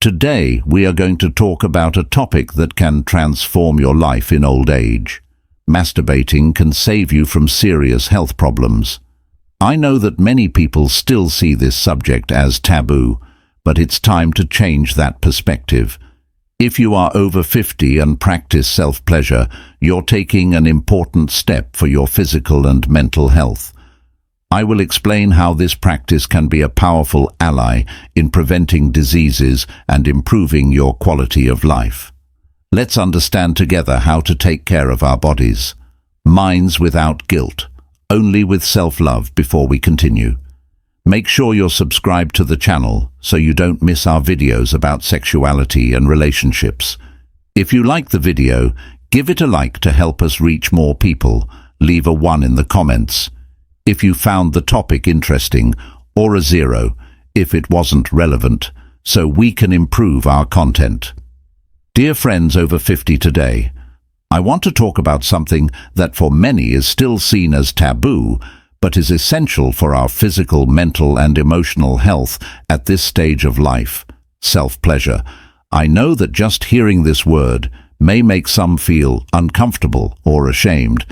Today, we are going to talk about a topic that can transform your life in old age. Masturbating can save you from serious health problems. I know that many people still see this subject as taboo, but it's time to change that perspective. If you are over 50 and practice self-pleasure, you're taking an important step for your physical and mental health. I will explain how this practice can be a powerful ally in preventing diseases and improving your quality of life. Let's understand together how to take care of our bodies. Minds without guilt, only with self-love before we continue. Make sure you're subscribed to the channel so you don't miss our videos about sexuality and relationships. If you like the video, give it a like to help us reach more people. Leave a 1 in the comments if you found the topic interesting, or a 0 if it wasn't relevant, so we can improve our content. Dear friends over 50 today, I want to talk about something that for many is still seen as taboo, but is essential for our physical, mental, and emotional health at this stage of life: self-pleasure. I know that just hearing this word may make some feel uncomfortable or ashamed,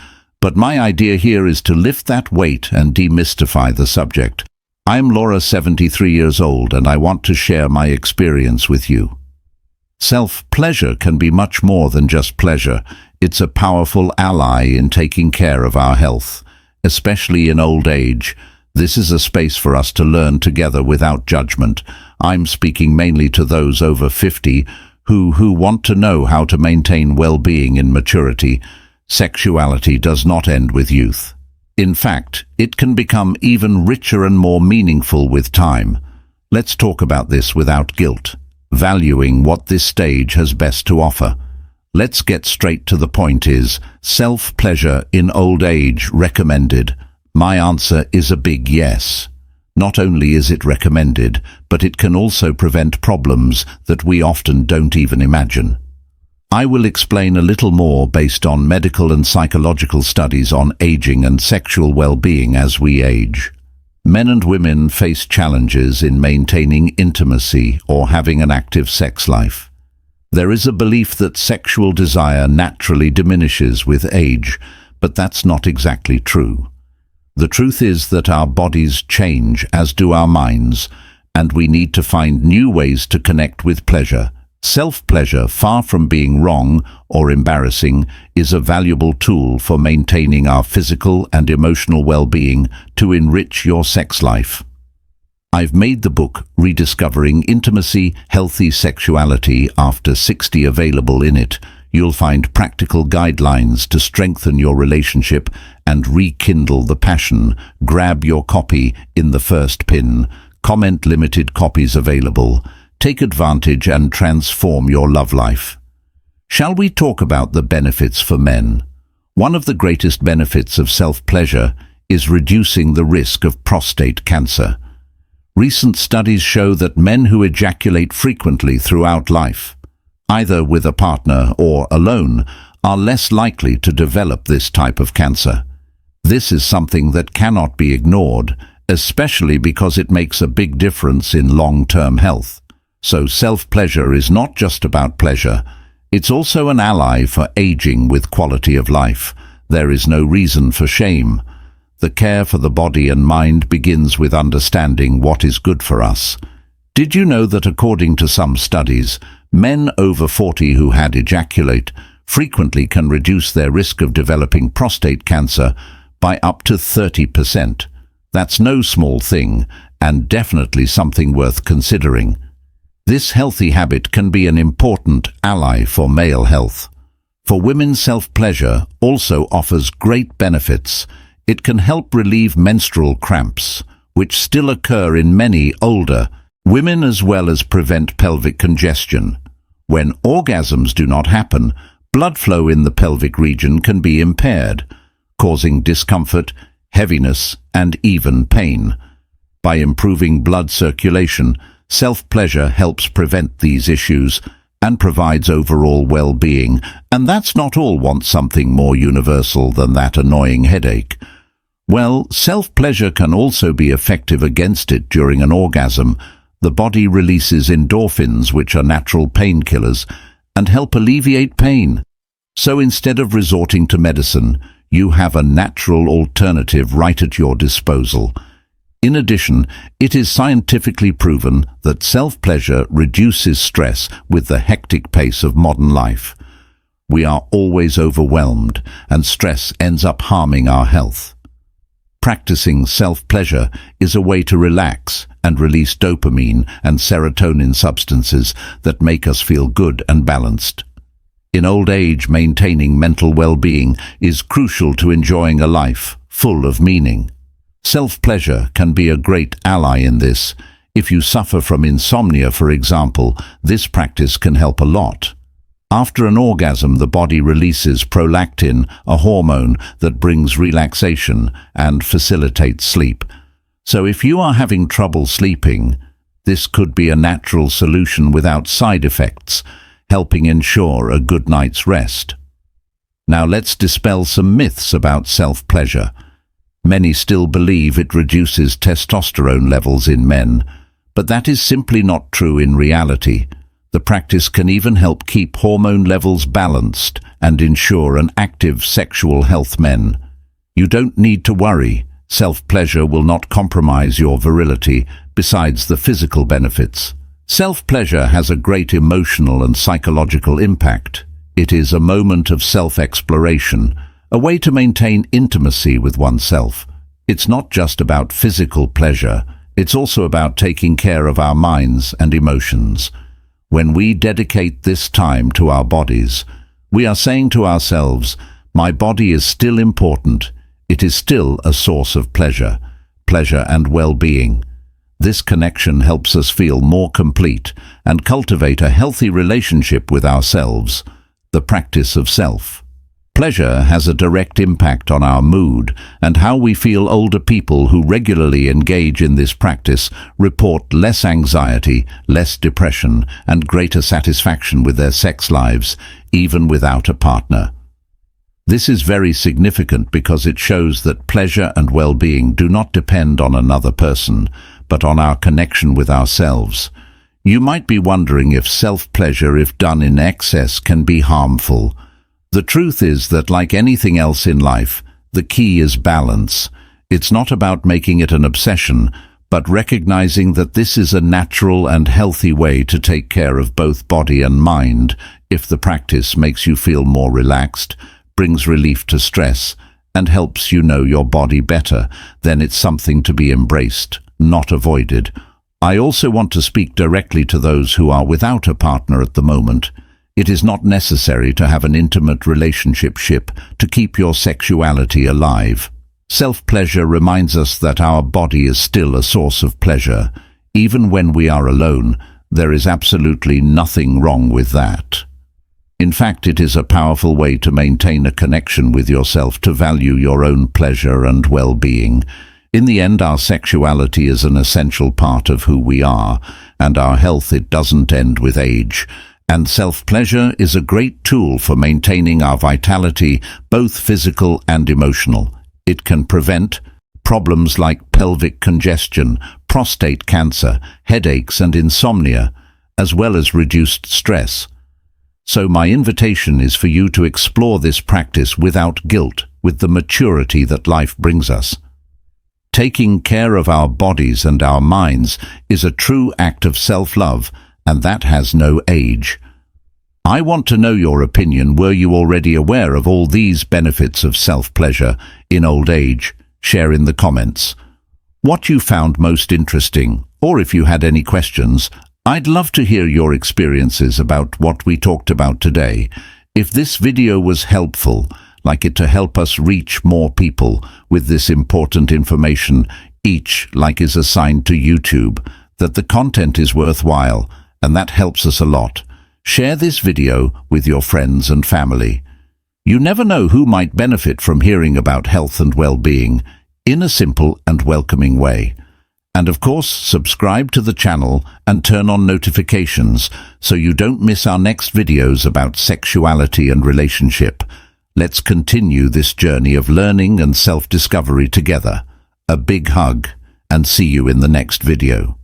but my idea here is to lift that weight and demystify the subject. I'm Laura, 73 years old, and I want to share my experience with you. Self-pleasure can be much more than just pleasure. It's a powerful ally in taking care of our health, especially in old age. This is a space for us to learn together without judgment. I'm speaking mainly to those over 50 who want to know how to maintain well-being in maturity. Sexuality does not end with youth. In fact, it can become even richer and more meaningful with time. Let's talk about this without guilt, valuing what this stage has best to offer. Let's get straight to the point. Is self-pleasure in old age recommended? My answer is a big yes. Not only is it recommended, but it can also prevent problems that we often don't even imagine. I will explain a little more based on medical and psychological studies on aging and sexual well-being as we age. Men and women face challenges in maintaining intimacy or having an active sex life. There is a belief that sexual desire naturally diminishes with age, but that's not exactly true. The truth is that our bodies change, as do our minds, and we need to find new ways to connect with pleasure. Self-pleasure, far from being wrong or embarrassing, is a valuable tool for maintaining our physical and emotional well-being to enrich your sex life. I've made the book Rediscovering Intimacy, Healthy Sexuality After 60 available. In it, you'll find practical guidelines to strengthen your relationship and rekindle the passion. Grab your copy in the first pin. Comment: limited copies available. Take advantage and transform your love life. Shall we talk about the benefits for men? One of the greatest benefits of self-pleasure is reducing the risk of prostate cancer. Recent studies show that men who ejaculate frequently throughout life, either with a partner or alone, are less likely to develop this type of cancer. This is something that cannot be ignored, especially because it makes a big difference in long-term health. So self-pleasure is not just about pleasure, it's also an ally for aging with quality of life. There is no reason for shame. The care for the body and mind begins with understanding what is good for us. Did you know that according to some studies, men over 40 who had ejaculate frequently can reduce their risk of developing prostate cancer by up to 30%? That's no small thing, and definitely something worth considering. This healthy habit can be an important ally for male health. For women, self-pleasure also offers great benefits. It can help relieve menstrual cramps, which still occur in many older women, as well as prevent pelvic congestion. When orgasms do not happen, blood flow in the pelvic region can be impaired, causing discomfort, heaviness, and even pain. By improving blood circulation, self-pleasure helps prevent these issues and provides overall well-being. And that's not all. Want something more universal than that annoying headache? Well, self-pleasure can also be effective against it during an orgasm. The body releases endorphins, which are natural painkillers, and help alleviate pain. So instead of resorting to medicine, you have a natural alternative right at your disposal. In addition, it is scientifically proven that self-pleasure reduces stress with the hectic pace of modern life. We are always overwhelmed, and stress ends up harming our health. Practicing self-pleasure is a way to relax and release dopamine and serotonin substances that make us feel good and balanced. In old age, maintaining mental well-being is crucial to enjoying a life full of meaning. Self-pleasure can be a great ally in this. If you suffer from insomnia, for example, this practice can help a lot. After an orgasm, the body releases prolactin, a hormone that brings relaxation and facilitates sleep. So if you are having trouble sleeping, this could be a natural solution without side effects, helping ensure a good night's rest. Now let's dispel some myths about self-pleasure. Many still believe it reduces testosterone levels in men, but that is simply not true in reality. The practice can even help keep hormone levels balanced and ensure an active sexual health. Men, you don't need to worry. Self-pleasure will not compromise your virility, besides the physical benefits. Self-pleasure has a great emotional and psychological impact. It is a moment of self-exploration, a way to maintain intimacy with oneself. It's not just about physical pleasure, it's also about taking care of our minds and emotions. When we dedicate this time to our bodies, we are saying to ourselves, my body is still important. It is still a source of pleasure and well-being. This connection helps us feel more complete and cultivate a healthy relationship with ourselves. The practice of self-pleasure has a direct impact on our mood and how we feel. Older people who regularly engage in this practice report less anxiety, less depression, and greater satisfaction with their sex lives, even without a partner. This is very significant because it shows that pleasure and well-being do not depend on another person, but on our connection with ourselves. You might be wondering if self-pleasure, if done in excess, can be harmful. The truth is that, like anything else in life, the key is balance. It's not about making it an obsession, but recognizing that this is a natural and healthy way to take care of both body and mind. If the practice makes you feel more relaxed, brings relief to stress, and helps you know your body better, then it's something to be embraced, not avoided. I also want to speak directly to those who are without a partner at the moment. It is not necessary to have an intimate relationship to keep your sexuality alive. Self-pleasure reminds us that our body is still a source of pleasure. Even when we are alone, there is absolutely nothing wrong with that. In fact, it is a powerful way to maintain a connection with yourself, to value your own pleasure and well-being. In the end, our sexuality is an essential part of who we are, and our health, it doesn't end with age. And self-pleasure is a great tool for maintaining our vitality, both physical and emotional. It can prevent problems like pelvic congestion, prostate cancer, headaches and insomnia, as well as reduced stress. So my invitation is for you to explore this practice without guilt, with the maturity that life brings us. Taking care of our bodies and our minds is a true act of self-love, and that has no age. I want to know your opinion. Were you already aware of all these benefits of self-pleasure in old age? Share in the comments what you found most interesting, or if you had any questions. I'd love to hear your experiences about what we talked about today. If this video was helpful, like it to help us reach more people with this important information. Each like is assigned to YouTube, that the content is worthwhile, and that helps us a lot. Share this video with your friends and family. You never know who might benefit from hearing about health and well-being in a simple and welcoming way. And of course, subscribe to the channel and turn on notifications so you don't miss our next videos about sexuality and relationship. Let's continue this journey of learning and self-discovery together. A big hug, and see you in the next video.